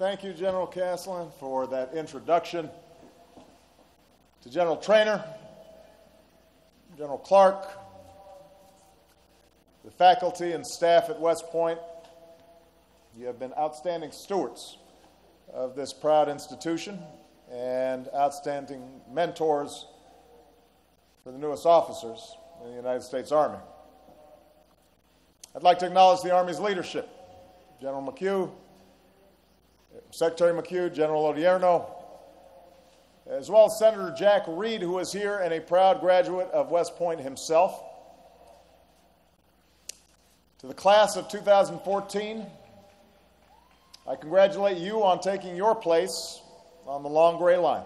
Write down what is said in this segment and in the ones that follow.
Thank you, General Caslin, for that introduction. To General Traynor, General Clark, the faculty and staff at West Point, you have been outstanding stewards of this proud institution and outstanding mentors for the newest officers in the United States Army. I'd like to acknowledge the Army's leadership, General McHugh, Secretary McHugh, General Odierno, as well as Senator Jack Reed, who is here and a proud graduate of West Point himself. To the class of 2014, I congratulate you on taking your place on the long gray line.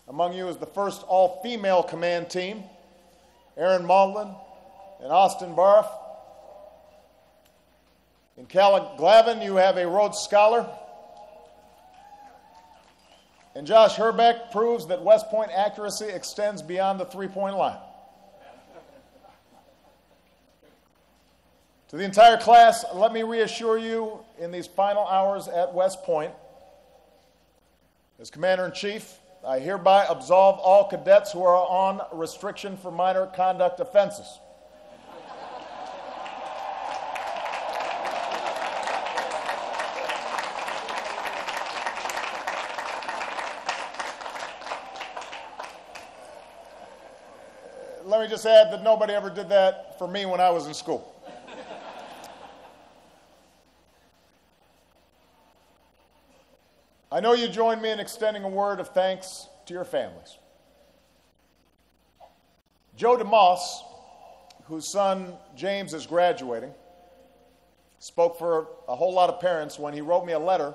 Among you is the first all-female command team, Erin Maudlin and Austin Barth. In Glavin, you have a Rhodes Scholar. And Josh Herbeck proves that West Point accuracy extends beyond the three-point line. To the entire class, let me reassure you in these final hours at West Point, as Commander-in-Chief, I hereby absolve all cadets who are on restriction for minor conduct offenses. Let me just add that nobody ever did that for me when I was in school. I know you join me in extending a word of thanks to your families. Joe DeMoss, whose son James is graduating, spoke for a whole lot of parents when he wrote me a letter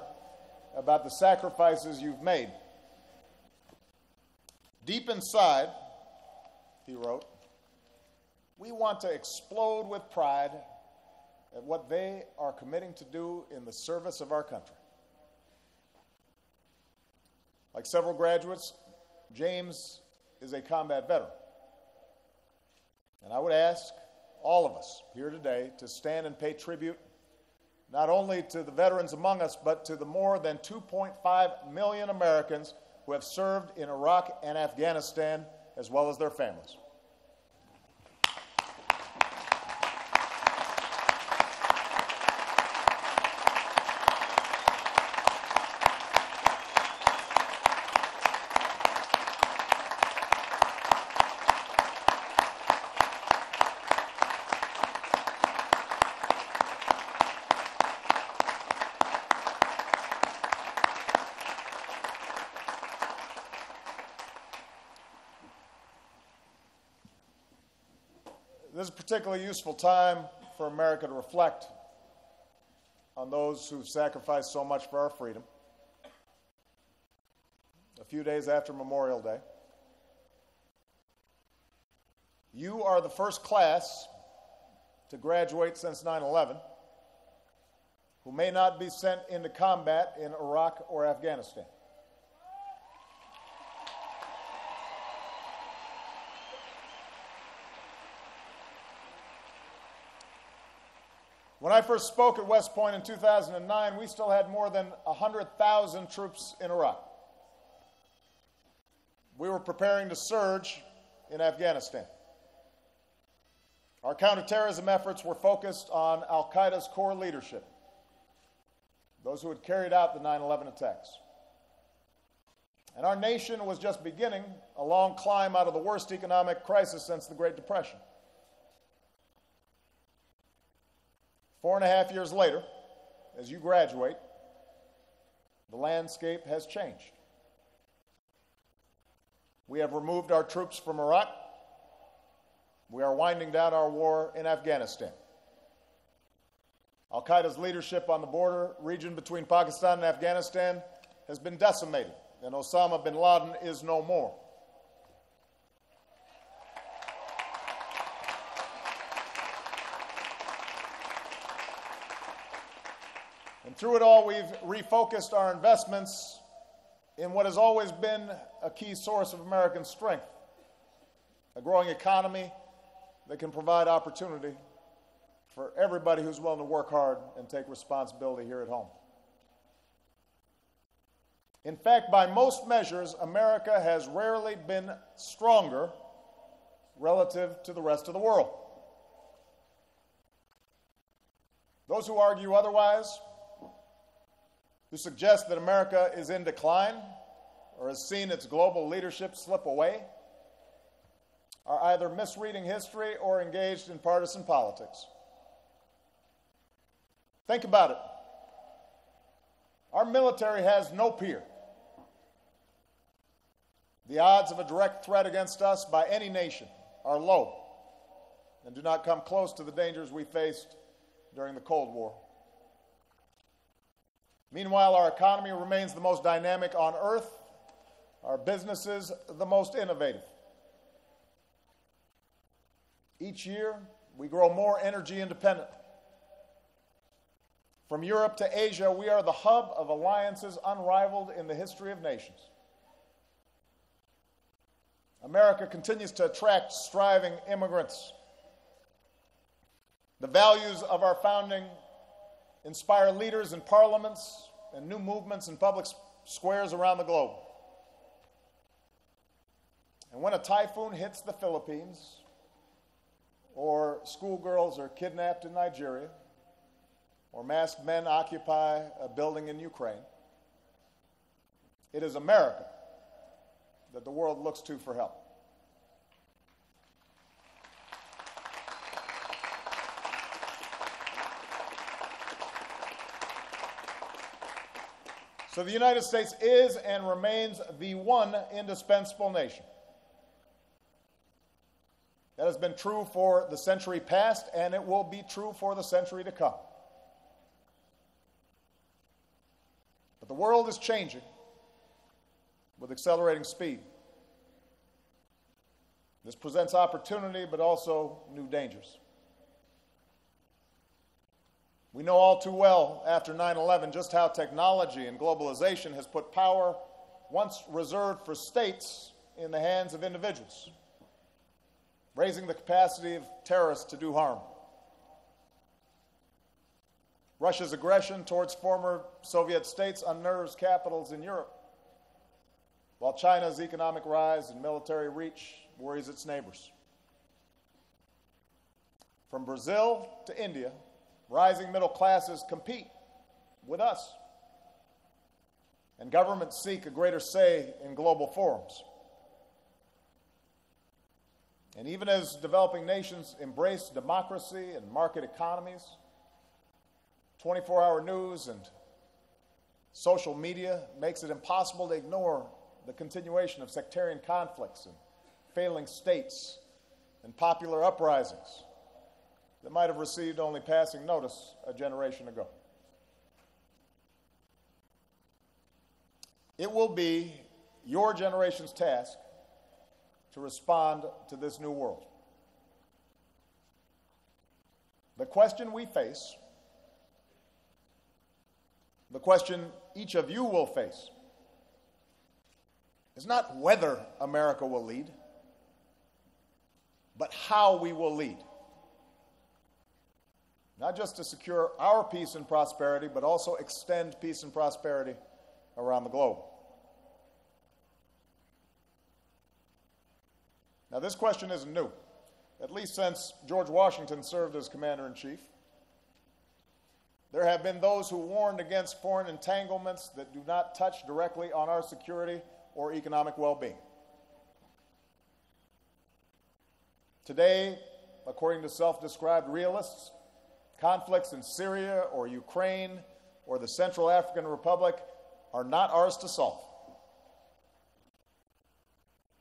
about the sacrifices you've made. Deep inside, he wrote, we want to explode with pride at what they are committing to do in the service of our country. Like several graduates, James is a combat veteran. And I would ask all of us here today to stand and pay tribute not only to the veterans among us, but to the more than 2.5 million Americans who have served in Iraq and Afghanistan, as well as their families. This is a particularly useful time for America to reflect on those who've sacrificed so much for our freedom. A few days after Memorial Day, you are the first class to graduate since 9/11 who may not be sent into combat in Iraq or Afghanistan. When I first spoke at West Point in 2009, we still had more than 100,000 troops in Iraq. We were preparing to surge in Afghanistan. Our counterterrorism efforts were focused on al-Qaeda's core leadership, those who had carried out the 9/11 attacks. And our nation was just beginning a long climb out of the worst economic crisis since the Great Depression. 4.5 years later, as you graduate, the landscape has changed. We have removed our troops from Iraq. We are winding down our war in Afghanistan. Al-Qaeda's leadership on the border region between Pakistan and Afghanistan has been decimated, and Osama bin Laden is no more. And through it all, we've refocused our investments in what has always been a key source of American strength, a growing economy that can provide opportunity for everybody who's willing to work hard and take responsibility here at home. In fact, by most measures, America has rarely been stronger relative to the rest of the world. Those who argue otherwise, who suggest that America is in decline or has seen its global leadership slip away, are either misreading history or engaged in partisan politics. Think about it. Our military has no peer. The odds of a direct threat against us by any nation are low and do not come close to the dangers we faced during the Cold War. Meanwhile, our economy remains the most dynamic on earth, our businesses the most innovative. Each year, we grow more energy independent. From Europe to Asia, we are the hub of alliances unrivaled in the history of nations. America continues to attract striving immigrants. The values of our founding inspire leaders in parliaments and new movements in public squares around the globe. And when a typhoon hits the Philippines, or schoolgirls are kidnapped in Nigeria, or masked men occupy a building in Ukraine, it is America that the world looks to for help. So the United States is and remains the one indispensable nation. That has been true for the century past, and it will be true for the century to come. But the world is changing with accelerating speed. This presents opportunity, but also new dangers. We know all too well after 9/11 just how technology and globalization has put power once reserved for states in the hands of individuals, raising the capacity of terrorists to do harm. Russia's aggression towards former Soviet states unnerves capitals in Europe, while China's economic rise and military reach worries its neighbors. From Brazil to India, rising middle classes compete with us, and governments seek a greater say in global forums. And even as developing nations embrace democracy and market economies, 24-hour news and social media makes it impossible to ignore the continuation of sectarian conflicts and failing states and popular uprisings that might have received only passing notice a generation ago. It will be your generation's task to respond to this new world. The question we face, the question each of you will face, is not whether America will lead, but how we will lead. Not just to secure our peace and prosperity, but also extend peace and prosperity around the globe. Now, this question isn't new, at least since George Washington served as commander-in-chief. There have been those who warned against foreign entanglements that do not touch directly on our security or economic well-being. Today, according to self-described realists, conflicts in Syria or Ukraine or the Central African Republic are not ours to solve.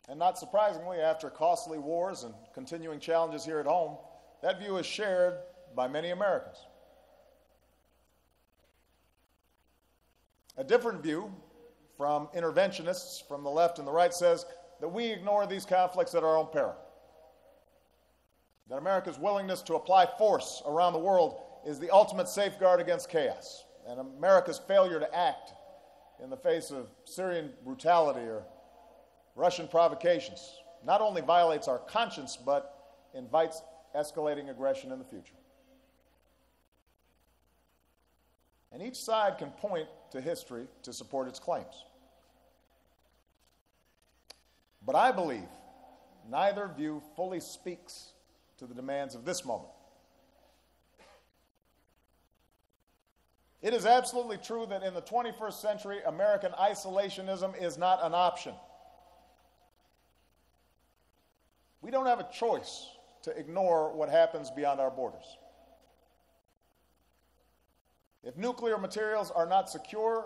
And not surprisingly, after costly wars and continuing challenges here at home, that view is shared by many Americans. A different view from interventionists from the left and the right says that we ignore these conflicts at our own peril. That America's willingness to apply force around the world is the ultimate safeguard against chaos, and America's failure to act in the face of Syrian brutality or Russian provocations not only violates our conscience, but invites escalating aggression in the future. And each side can point to history to support its claims. But I believe neither view fully speaks to the demands of this moment. It is absolutely true that in the 21st century, American isolationism is not an option. We don't have a choice to ignore what happens beyond our borders. If nuclear materials are not secure,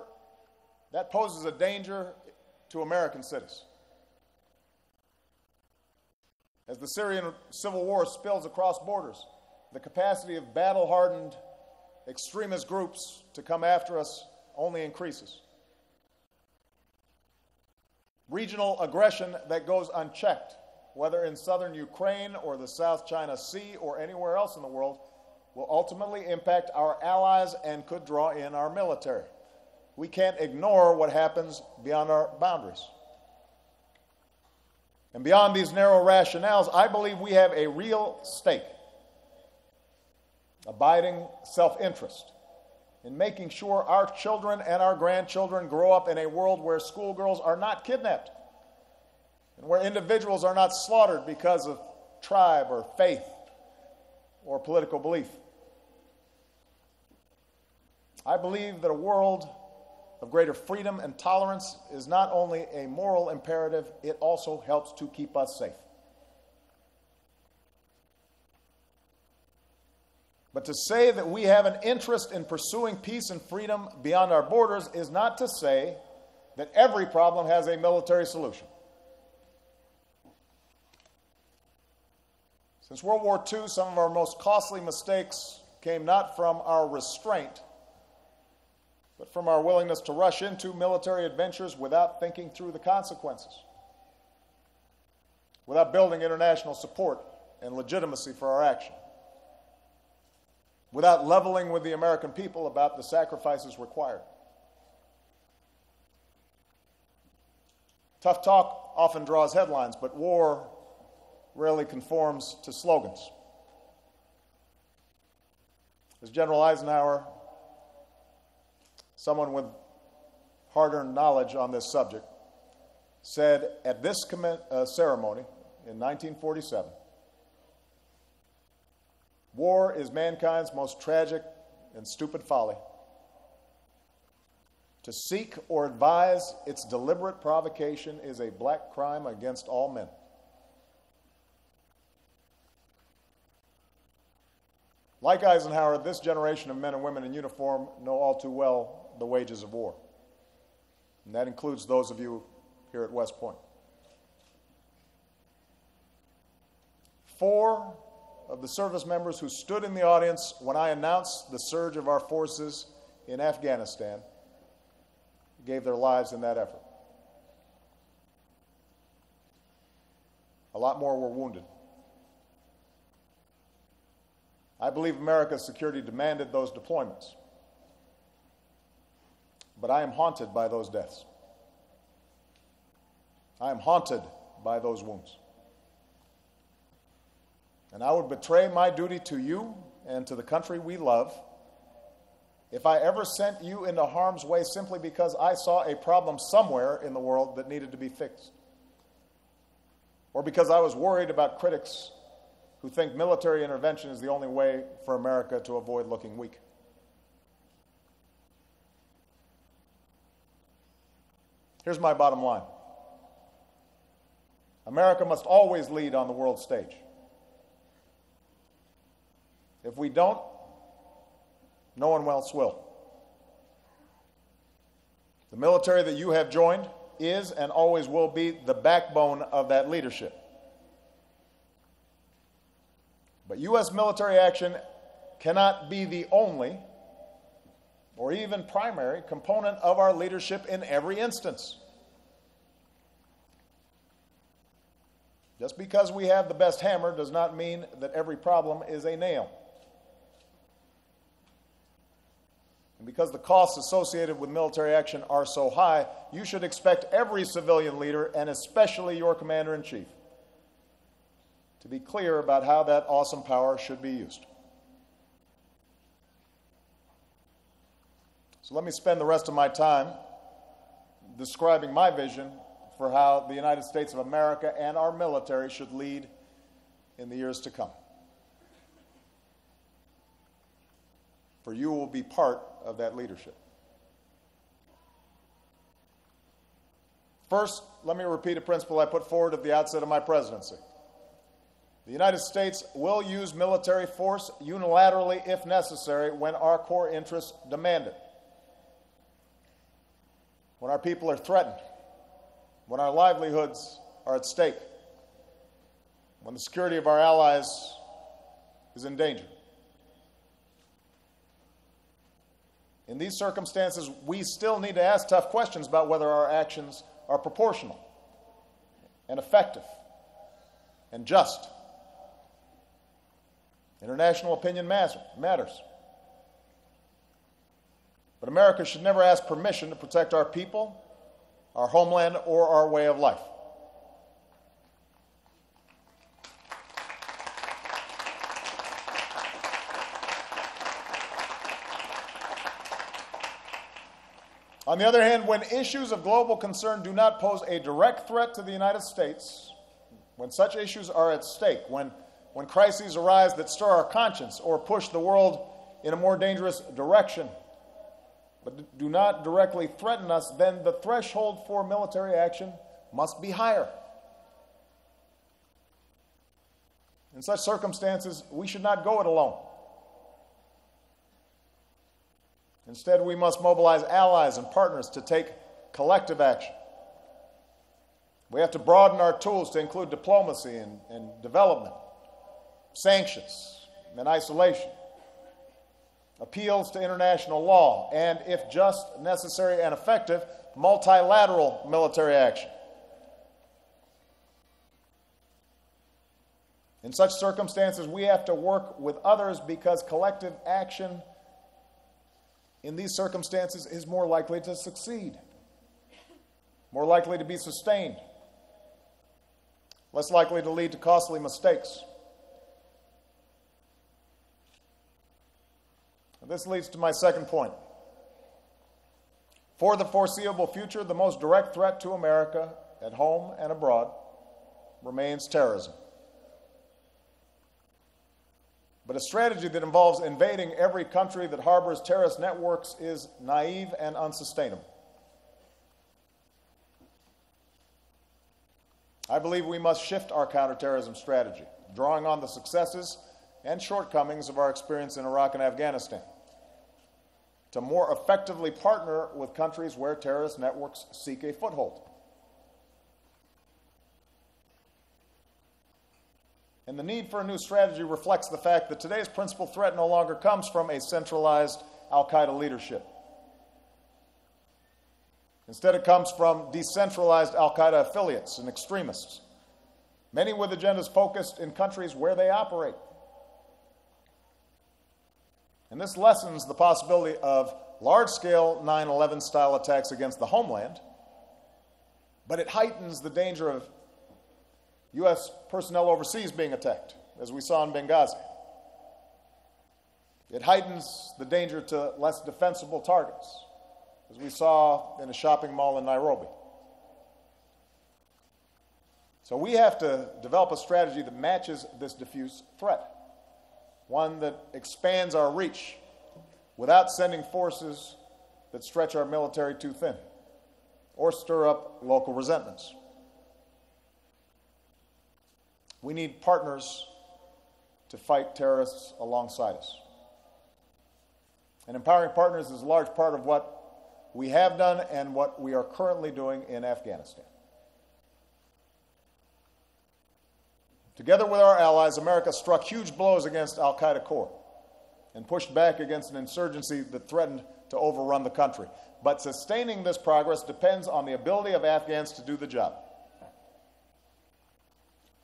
that poses a danger to American cities. As the Syrian civil war spills across borders, the capacity of battle-hardened extremist groups to come after us only increases. Regional aggression that goes unchecked, whether in southern Ukraine or the South China Sea or anywhere else in the world, will ultimately impact our allies and could draw in our military. We can't ignore what happens beyond our boundaries. And beyond these narrow rationales, I believe we have a real stake, abiding self-interest, in making sure our children and our grandchildren grow up in a world where schoolgirls are not kidnapped and where individuals are not slaughtered because of tribe or faith or political belief. I believe that a world of greater freedom and tolerance is not only a moral imperative, it also helps to keep us safe. But to say that we have an interest in pursuing peace and freedom beyond our borders is not to say that every problem has a military solution. Since World War II, some of our most costly mistakes came not from our restraint, but from our willingness to rush into military adventures without thinking through the consequences, without building international support and legitimacy for our action, without leveling with the American people about the sacrifices required. Tough talk often draws headlines, but war rarely conforms to slogans. As General Eisenhower, someone with hard-earned knowledge on this subject, said at this ceremony in 1947, "War is mankind's most tragic and stupid folly. To seek or advise its deliberate provocation is a black crime against all men." Like Eisenhower, this generation of men and women in uniform know all too well the wages of war. And that includes those of you here at West Point. 4 of the service members who stood in the audience when I announced the surge of our forces in Afghanistan gave their lives in that effort. A lot more were wounded. I believe America's security demanded those deployments. But I am haunted by those deaths. I am haunted by those wounds. And I would betray my duty to you and to the country we love if I ever sent you into harm's way simply because I saw a problem somewhere in the world that needed to be fixed, or because I was worried about critics who think military intervention is the only way for America to avoid looking weak. Here's my bottom line. America must always lead on the world stage. If we don't, no one else will. The military that you have joined is and always will be the backbone of that leadership. But U.S. military action cannot be the only or even primary component of our leadership in every instance. Just because we have the best hammer does not mean that every problem is a nail. And because the costs associated with military action are so high, you should expect every civilian leader, and especially your commander-in-chief, to be clear about how that awesome power should be used. So let me spend the rest of my time describing my vision for how the United States of America and our military should lead in the years to come. For you will be part of that leadership. First, let me repeat a principle I put forward at the outset of my presidency. The United States will use military force unilaterally if necessary when our core interests demand it. When our people are threatened, when our livelihoods are at stake, when the security of our allies is in danger. In these circumstances, we still need to ask tough questions about whether our actions are proportional and effective and just. International opinion matters. But America should never ask permission to protect our people, our homeland, or our way of life. On the other hand, when issues of global concern do not pose a direct threat to the United States, when such issues are at stake, when crises arise that stir our conscience or push the world in a more dangerous direction, but do not directly threaten us, then the threshold for military action must be higher. In such circumstances, we should not go it alone. Instead, we must mobilize allies and partners to take collective action. We have to broaden our tools to include diplomacy and development, sanctions and isolation, appeals to international law, and, if just, necessary, and effective, multilateral military action. In such circumstances, we have to work with others because collective action in these circumstances is more likely to succeed, more likely to be sustained, less likely to lead to costly mistakes. And this leads to my second point. For the foreseeable future, the most direct threat to America, at home and abroad, remains terrorism. But a strategy that involves invading every country that harbors terrorist networks is naive and unsustainable. I believe we must shift our counterterrorism strategy, drawing on the successes and shortcomings of our experience in Iraq and Afghanistan, to more effectively partner with countries where terrorist networks seek a foothold. And the need for a new strategy reflects the fact that today's principal threat no longer comes from a centralized al-Qaeda leadership. Instead, it comes from decentralized al-Qaeda affiliates and extremists, many with agendas focused in countries where they operate. And this lessens the possibility of large-scale 9/11-style attacks against the homeland, but it heightens the danger of U.S. personnel overseas being attacked, as we saw in Benghazi. It heightens the danger to less defensible targets, as we saw in a shopping mall in Nairobi. So we have to develop a strategy that matches this diffuse threat, one that expands our reach without sending forces that stretch our military too thin or stir up local resentments. We need partners to fight terrorists alongside us. And empowering partners is a large part of what we have done and what we are currently doing in Afghanistan. Together with our allies, America struck huge blows against al-Qaeda core and pushed back against an insurgency that threatened to overrun the country. But sustaining this progress depends on the ability of Afghans to do the job.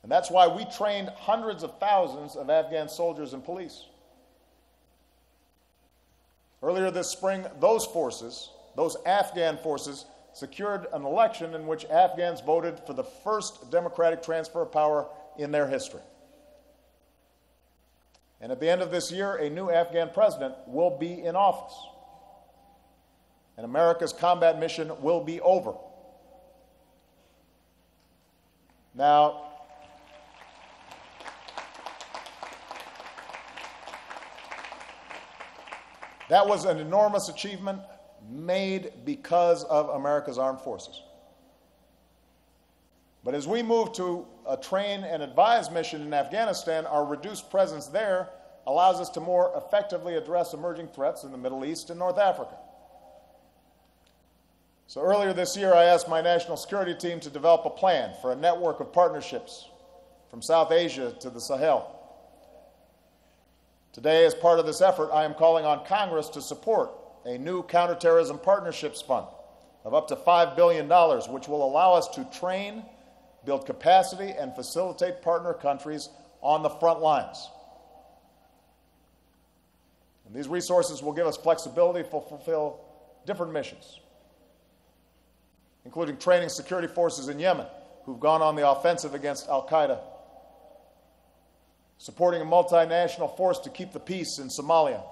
And that's why we trained hundreds of thousands of Afghan soldiers and police. Earlier this spring, those Afghan forces, secured an election in which Afghans voted for the first democratic transfer of power in their history. And at the end of this year, a new Afghan president will be in office. And America's combat mission will be over. Now, that was an enormous achievement made because of America's armed forces. But as we move to a train and advise mission in Afghanistan, our reduced presence there allows us to more effectively address emerging threats in the Middle East and North Africa. So earlier this year, I asked my national security team to develop a plan for a network of partnerships from South Asia to the Sahel. Today, as part of this effort, I am calling on Congress to support a new Counterterrorism Partnerships Fund of up to $5 billion, which will allow us to train, build capacity, and facilitate partner countries on the front lines. And these resources will give us flexibility to fulfill different missions, including training security forces in Yemen who've gone on the offensive against al-Qaeda, supporting a multinational force to keep the peace in Somalia,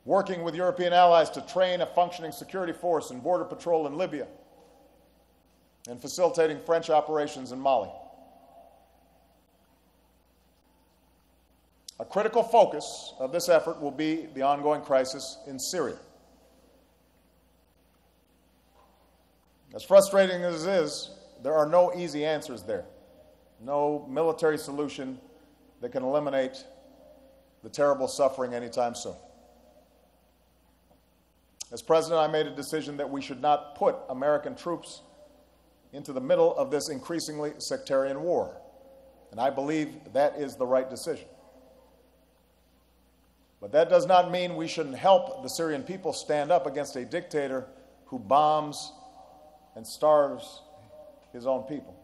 working with European allies to train a functioning security force and border patrol in Libya, and facilitating French operations in Mali. A critical focus of this effort will be the ongoing crisis in Syria. As frustrating as it is, there are no easy answers there. No military solution that can eliminate the terrible suffering anytime soon. As president, I made a decision that we should not put American troops into the middle of this increasingly sectarian war, and I believe that is the right decision. But that does not mean we shouldn't help the Syrian people stand up against a dictator who bombs and starves his own people.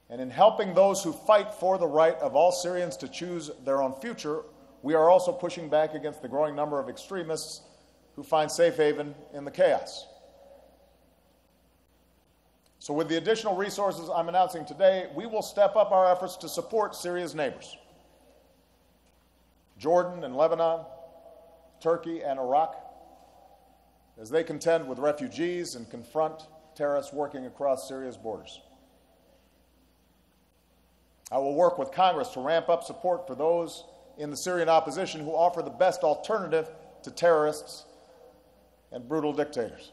And in helping those who fight for the right of all Syrians to choose their own future, we are also pushing back against the growing number of extremists who find safe haven in the chaos. So with the additional resources I'm announcing today, we will step up our efforts to support Syria's neighbors, Jordan and Lebanon, Turkey and Iraq, as they contend with refugees and confront terrorists working across Syria's borders. I will work with Congress to ramp up support for those in the Syrian opposition who offer the best alternative to terrorists and brutal dictators.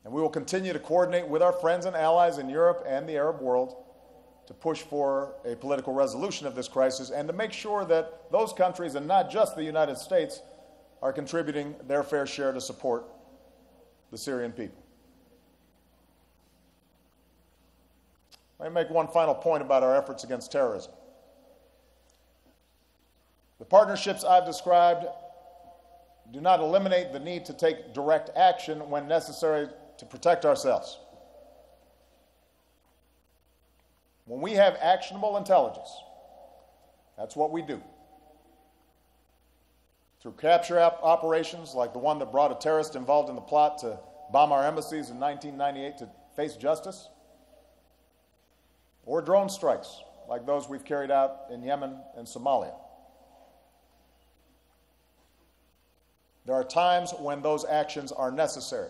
And we will continue to coordinate with our friends and allies in Europe and the Arab world to push for a political resolution of this crisis and to make sure that those countries, and not just the United States, are contributing their fair share to support the Syrian people. Let me make one final point about our efforts against terrorism. The partnerships I've described do not eliminate the need to take direct action when necessary to protect ourselves. When we have actionable intelligence, that's what we do. Through capture operations like the one that brought a terrorist involved in the plot to bomb our embassies in 1998 to face justice, or drone strikes like those we've carried out in Yemen and Somalia. There are times when those actions are necessary,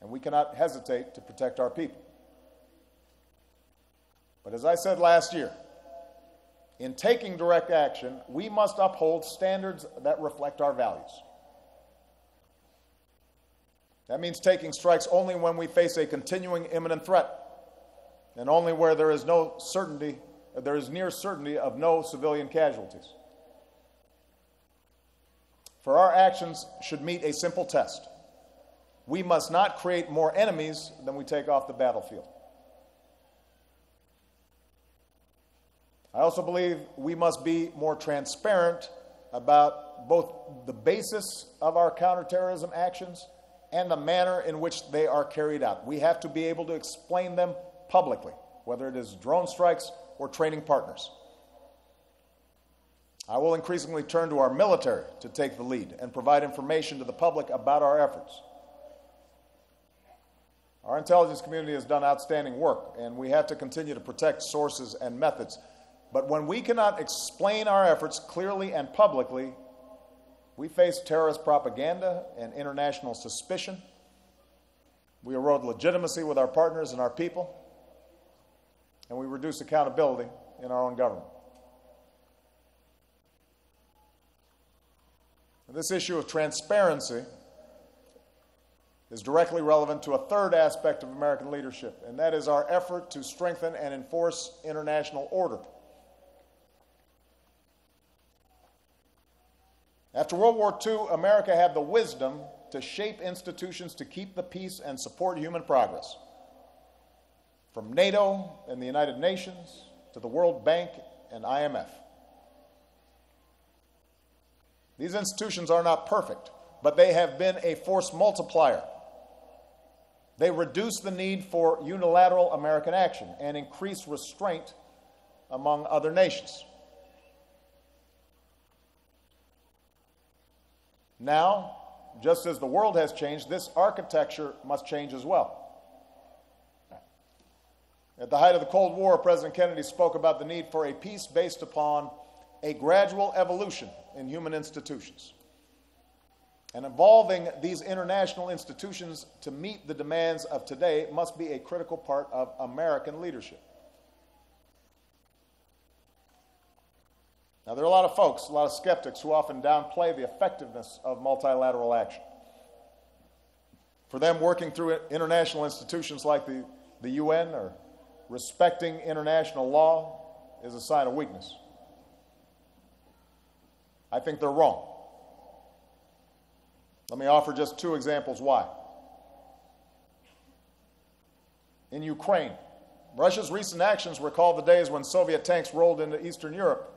and we cannot hesitate to protect our people. But as I said last year, in taking direct action, we must uphold standards that reflect our values. That means taking strikes only when we face a continuing imminent threat, and only where there is near certainty of no civilian casualties. For our actions should meet a simple test. We must not create more enemies than we take off the battlefield. I also believe we must be more transparent about both the basis of our counterterrorism actions and the manner in which they are carried out. We have to be able to explain them publicly, whether it is drone strikes or training partners. I will increasingly turn to our military to take the lead and provide information to the public about our efforts. Our intelligence community has done outstanding work, and we have to continue to protect sources and methods. But when we cannot explain our efforts clearly and publicly, we face terrorist propaganda and international suspicion, We erode legitimacy with our partners and our people, and we reduce accountability in our own government. This issue of transparency is directly relevant to a third aspect of American leadership, and that is our effort to strengthen and enforce international order. After World War II, America had the wisdom to shape institutions to keep the peace and support human progress. From NATO and the United Nations to the World Bank and IMF. These institutions are not perfect, but they have been a force multiplier. They reduce the need for unilateral American action and increase restraint among other nations. Now, just as the world has changed, this architecture must change as well. At the height of the Cold War, President Kennedy spoke about the need for a peace based upon a gradual evolution in human institutions. And evolving these international institutions to meet the demands of today must be a critical part of American leadership. Now, there are a lot of folks, a lot of skeptics, who often downplay the effectiveness of multilateral action. For them, working through international institutions like the UN or respecting international law is a sign of weakness. I think they're wrong. Let me offer just two examples why. In Ukraine, Russia's recent actions recall the days when Soviet tanks rolled into Eastern Europe.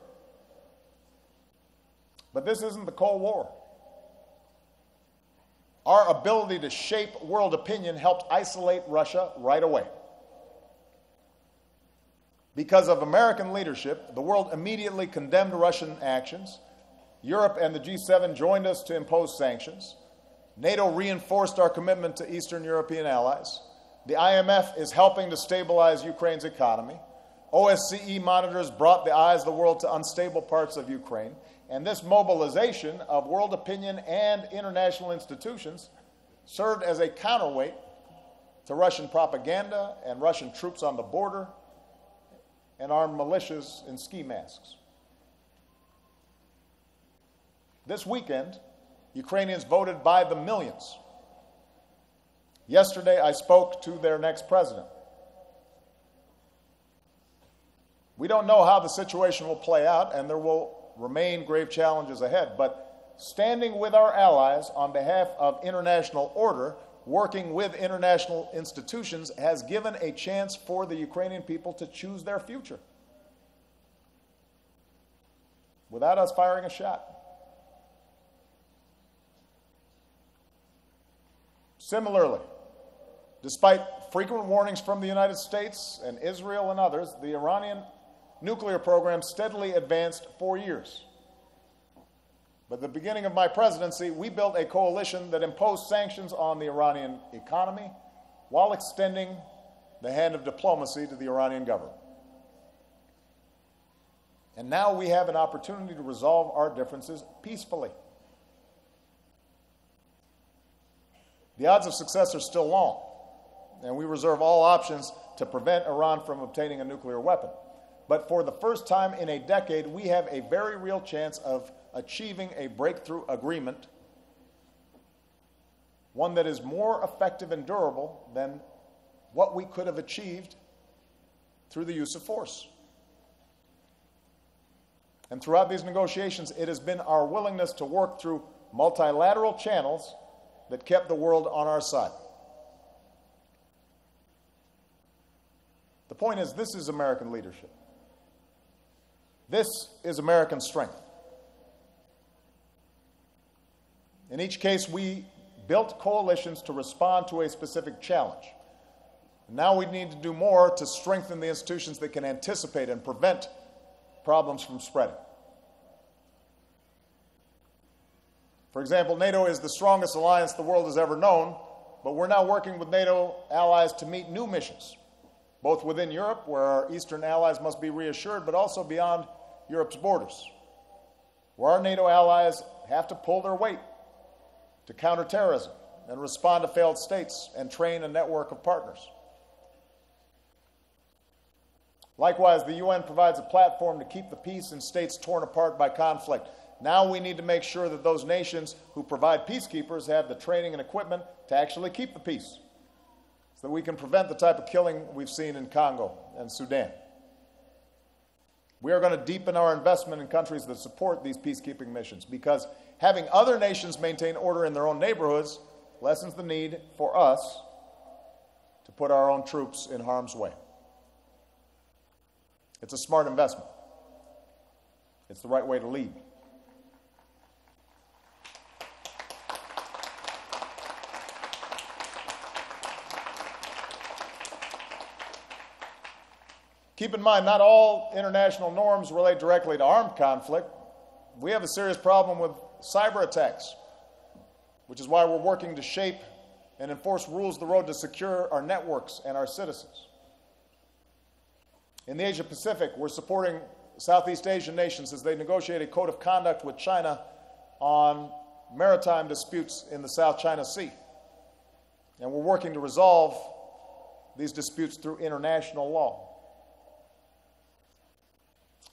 But this isn't the Cold War. Our ability to shape world opinion helped isolate Russia right away. Because of American leadership, the world immediately condemned Russian actions. Europe and the G7 joined us to impose sanctions. NATO reinforced our commitment to Eastern European allies. The IMF is helping to stabilize Ukraine's economy. OSCE monitors brought the eyes of the world to unstable parts of Ukraine. And this mobilization of world opinion and international institutions served as a counterweight to Russian propaganda and Russian troops on the border and armed militias in ski masks. This weekend, Ukrainians voted by the millions. Yesterday, I spoke to their next president. We don't know how the situation will play out, and there will remain grave challenges ahead, but standing with our allies on behalf of international order, working with international institutions, has given a chance for the Ukrainian people to choose their future without us firing a shot. Similarly, despite frequent warnings from the United States and Israel and others, the Iranian nuclear program steadily advanced for years. But at the beginning of my presidency, we built a coalition that imposed sanctions on the Iranian economy while extending the hand of diplomacy to the Iranian government. And now we have an opportunity to resolve our differences peacefully. The odds of success are still long, and we reserve all options to prevent Iran from obtaining a nuclear weapon. But for the first time in a decade, we have a very real chance of achieving a breakthrough agreement, one that is more effective and durable than what we could have achieved through the use of force. And throughout these negotiations, it has been our willingness to work through multilateral channels that kept the world on our side. The point is, this is American leadership. This is American strength. In each case, we built coalitions to respond to a specific challenge. Now we need to do more to strengthen the institutions that can anticipate and prevent problems from spreading. For example, NATO is the strongest alliance the world has ever known, but we're now working with NATO allies to meet new missions, both within Europe, where our Eastern allies must be reassured, but also beyond Europe's borders, where our NATO allies have to pull their weight to counterterrorism and respond to failed states and train a network of partners. Likewise, the UN provides a platform to keep the peace in states torn apart by conflict. Now we need to make sure that those nations who provide peacekeepers have the training and equipment to actually keep the peace, so that we can prevent the type of killing we've seen in Congo and Sudan. We are going to deepen our investment in countries that support these peacekeeping missions, because having other nations maintain order in their own neighborhoods lessens the need for us to put our own troops in harm's way. It's a smart investment. It's the right way to lead. Keep in mind, not all international norms relate directly to armed conflict. We have a serious problem with cyber attacks, which is why we're working to shape and enforce rules of the road to secure our networks and our citizens. In the Asia Pacific, we're supporting Southeast Asian nations as they negotiate a code of conduct with China on maritime disputes in the South China Sea. And we're working to resolve these disputes through international law.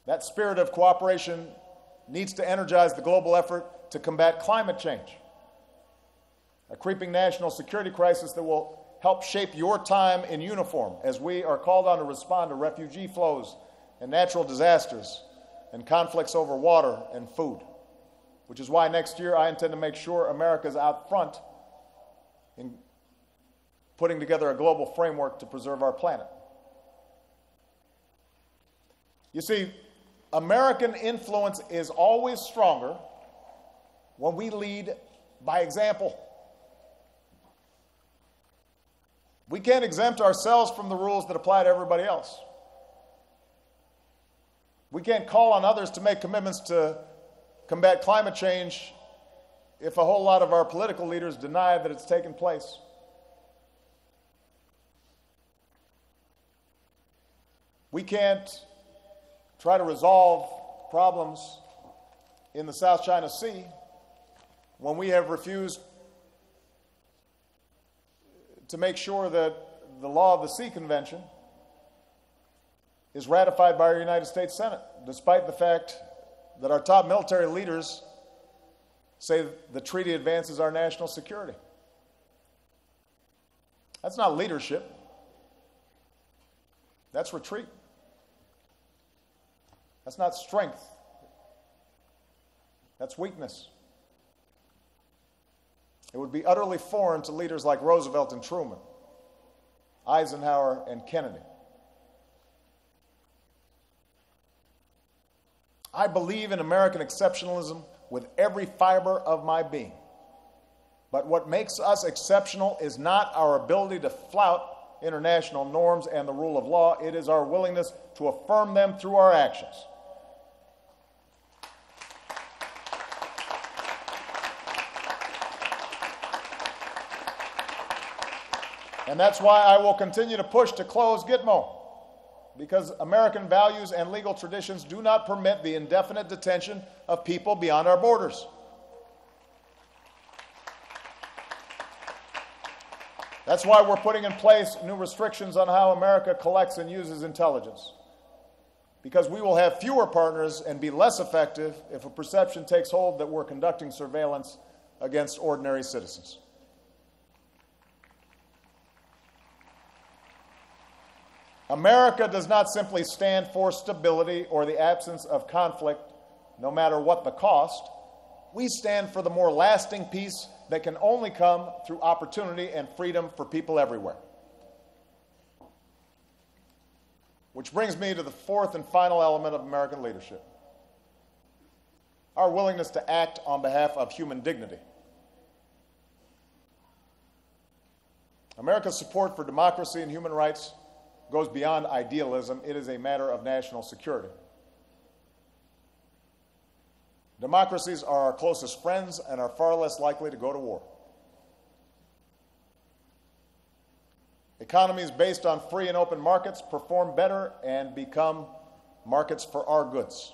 That spirit of cooperation needs to energize the global effort to combat climate change, a creeping national security crisis that will help shape your time in uniform as we are called on to respond to refugee flows and natural disasters and conflicts over water and food, which is why next year I intend to make sure America is out front in putting together a global framework to preserve our planet. You see, American influence is always stronger when we lead by example. We can't exempt ourselves from the rules that apply to everybody else. We can't call on others to make commitments to combat climate change if a whole lot of our political leaders deny that it's taken place. We can't try to resolve problems in the South China Sea when we have refused to make sure that the law of the sea convention is ratified by our United States Senate, despite the fact that our top military leaders say the treaty advances our national security. That's not leadership. That's retreat. That's not strength. That's weakness. It would be utterly foreign to leaders like Roosevelt and Truman, Eisenhower and Kennedy. I believe in American exceptionalism with every fiber of my being. But what makes us exceptional is not our ability to flout international norms and the rule of law. It is our willingness to affirm them through our actions. And that's why I will continue to push to close Gitmo, because American values and legal traditions do not permit the indefinite detention of people beyond our borders. That's why we're putting in place new restrictions on how America collects and uses intelligence, because we will have fewer partners and be less effective if a perception takes hold that we're conducting surveillance against ordinary citizens. America does not simply stand for stability or the absence of conflict, no matter what the cost. We stand for the more lasting peace that can only come through opportunity and freedom for people everywhere. Which brings me to the fourth and final element of American leadership: our willingness to act on behalf of human dignity. America's support for democracy and human rights goes beyond idealism. It is a matter of national security. Democracies are our closest friends and are far less likely to go to war. Economies based on free and open markets perform better and become markets for our goods.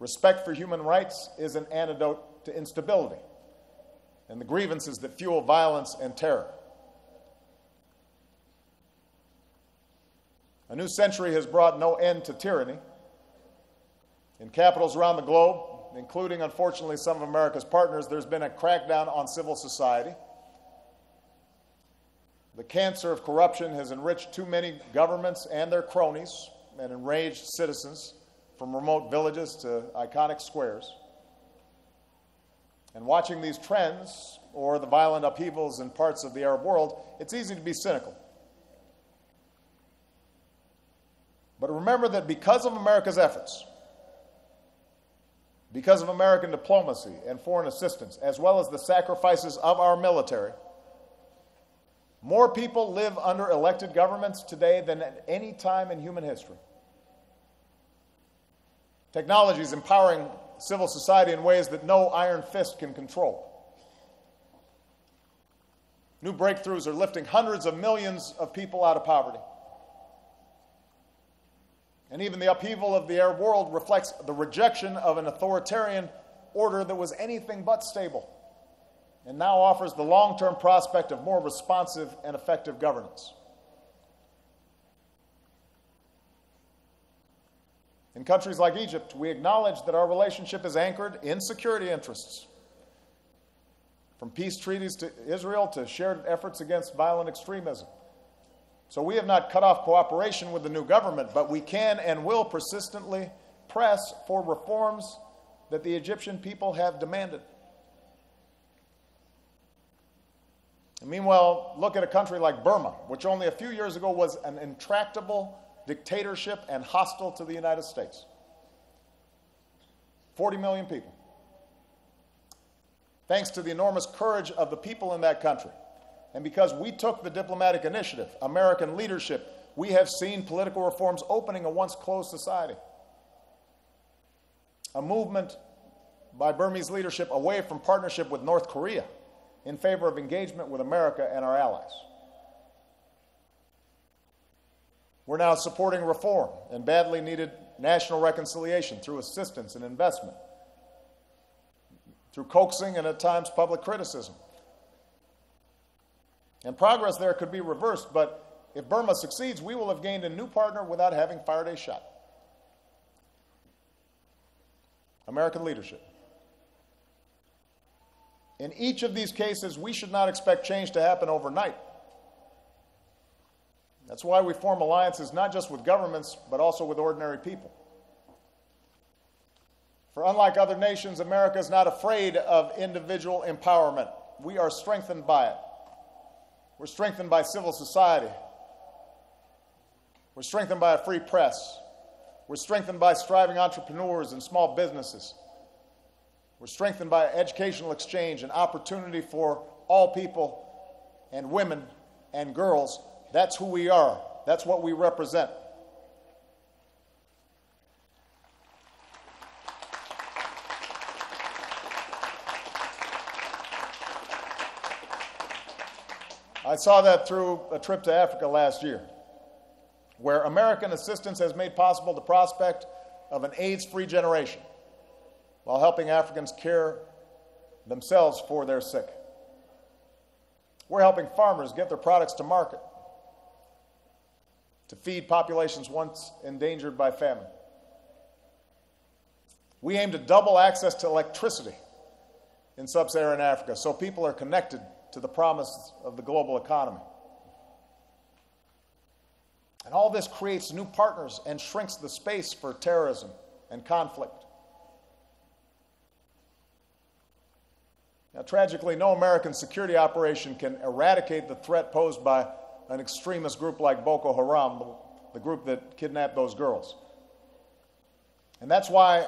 Respect for human rights is an antidote to instability and the grievances that fuel violence and terror. A new century has brought no end to tyranny. In capitals around the globe, including, unfortunately, some of America's partners, there's been a crackdown on civil society. The cancer of corruption has enriched too many governments and their cronies and enraged citizens from remote villages to iconic squares. And watching these trends, or the violent upheavals in parts of the Arab world, it's easy to be cynical. But remember that because of America's efforts, because of American diplomacy and foreign assistance, as well as the sacrifices of our military, more people live under elected governments today than at any time in human history. Technology is empowering civil society in ways that no iron fist can control. New breakthroughs are lifting hundreds of millions of people out of poverty. And even the upheaval of the Arab world reflects the rejection of an authoritarian order that was anything but stable, and now offers the long-term prospect of more responsive and effective governance. In countries like Egypt, we acknowledge that our relationship is anchored in security interests, from peace treaties to Israel to shared efforts against violent extremism. So we have not cut off cooperation with the new government, but we can and will persistently press for reforms that the Egyptian people have demanded. And meanwhile, look at a country like Burma, which only a few years ago was an intractable dictatorship and hostile to the United States. 40 million people. Thanks to the enormous courage of the people in that country, and because we took the diplomatic initiative, American leadership, we have seen political reforms opening a once closed society. A movement by Burmese leadership away from partnership with North Korea in favor of engagement with America and our allies. We're now supporting reform and badly needed national reconciliation through assistance and investment, through coaxing and at times public criticism. And progress there could be reversed, but if Burma succeeds, we will have gained a new partner without having fired a shot. American leadership. In each of these cases, we should not expect change to happen overnight. That's why we form alliances not just with governments, but also with ordinary people. For unlike other nations, America is not afraid of individual empowerment. We are strengthened by it. We're strengthened by civil society. We're strengthened by a free press. We're strengthened by striving entrepreneurs and small businesses. We're strengthened by educational exchange and opportunity for all people and women and girls. That's who we are. That's what we represent. I saw that through a trip to Africa last year, where American assistance has made possible the prospect of an AIDS-free generation while helping Africans care themselves for their sick. We're helping farmers get their products to market to feed populations once endangered by famine. We aim to double access to electricity in sub-Saharan Africa so people are connected to the promise of the global economy. And all this creates new partners and shrinks the space for terrorism and conflict. Now, tragically, no American security operation can eradicate the threat posed by an extremist group like Boko Haram, the group that kidnapped those girls. And that's why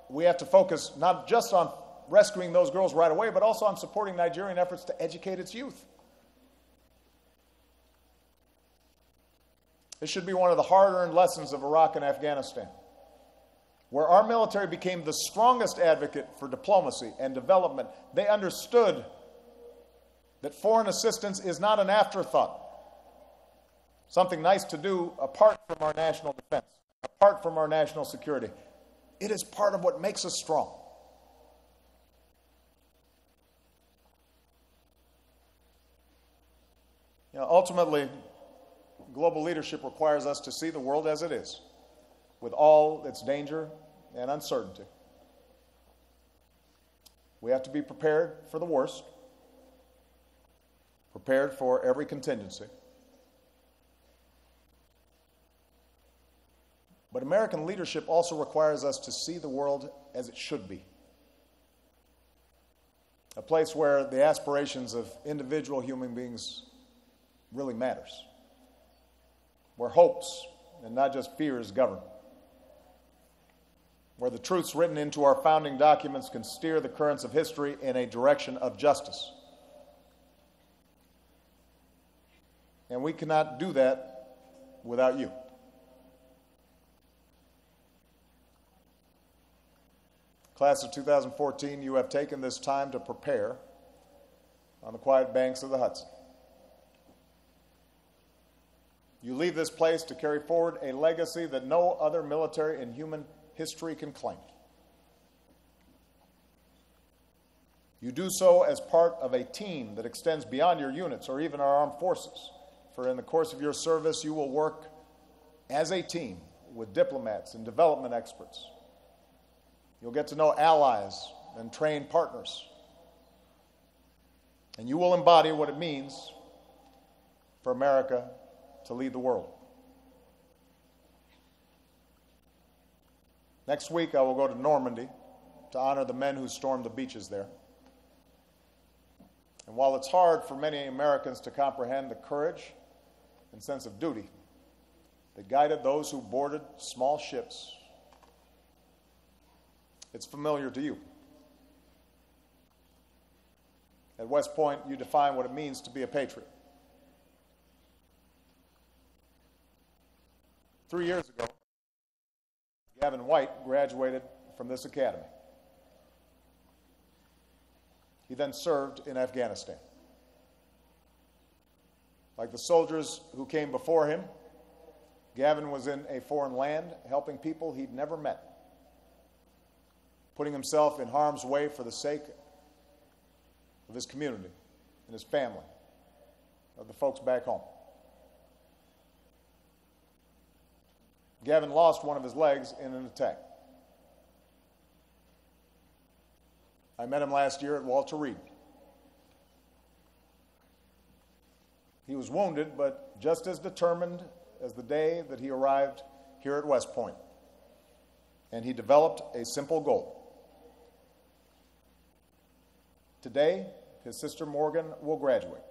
we have to focus not just on rescuing those girls right away, but also on supporting Nigerian efforts to educate its youth. This should be one of the hard-earned lessons of Iraq and Afghanistan, where our military became the strongest advocate for diplomacy and development. They understood that foreign assistance is not an afterthought, something nice to do apart from our national defense, apart from our national security. It is part of what makes us strong. Ultimately, global leadership requires us to see the world as it is, with all its danger and uncertainty. We have to be prepared for the worst, prepared for every contingency. But American leadership also requires us to see the world as it should be. A place where the aspirations of individual human beings really matters. Where hopes and not just fears govern. Where the truths written into our founding documents can steer the currents of history in a direction of justice. And we cannot do that without you. Class of 2014, you have taken this time to prepare on the quiet banks of the Hudson. You leave this place to carry forward a legacy that no other military in human history can claim. You do so as part of a team that extends beyond your units or even our armed forces. For in the course of your service, you will work as a team with diplomats and development experts. You'll get to know allies and train partners. And you will embody what it means for America to lead the world. Next week, I will go to Normandy to honor the men who stormed the beaches there. And while it's hard for many Americans to comprehend the courage and sense of duty that guided those who boarded small ships, it's familiar to you. At West Point, you define what it means to be a patriot. 3 years ago, Gavin White graduated from this academy. He then served in Afghanistan. Like the soldiers who came before him, Gavin was in a foreign land helping people he'd never met, putting himself in harm's way for the sake of his community and his family, of the folks back home. Gavin lost one of his legs in an attack. I met him last year at Walter Reed. He was wounded, but just as determined as the day that he arrived here at West Point. And he developed a simple goal. Today, his sister Morgan will graduate.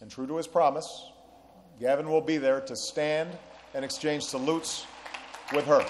And true to his promise, Gavin will be there to stand and exchange salutes with her.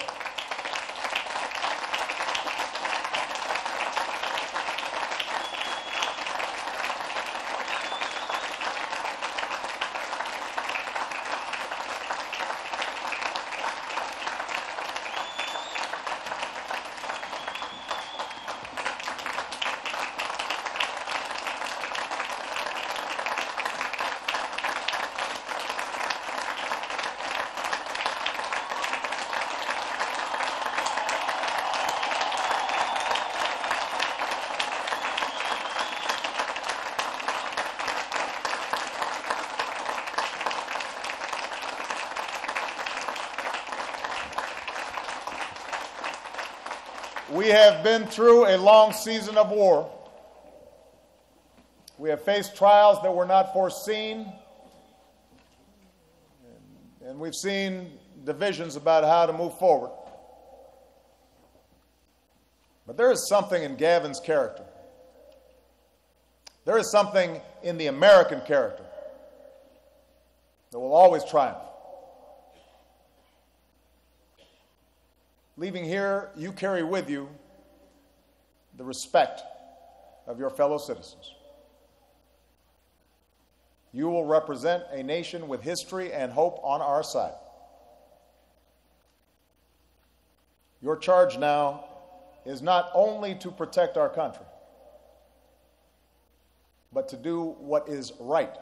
We have been through a long season of war. We have faced trials that were not foreseen, and we've seen divisions about how to move forward. But there is something in Gavin's character. There is something in the American character that will always triumph. Leaving here, you carry with you the respect of your fellow citizens. You will represent a nation with history and hope on our side. Your charge now is not only to protect our country, but to do what is right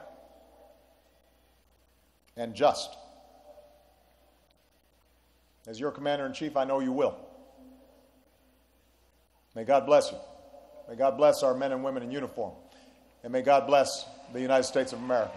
and just. As your Commander-in-Chief, I know you will. May God bless you. May God bless our men and women in uniform. And may God bless the United States of America.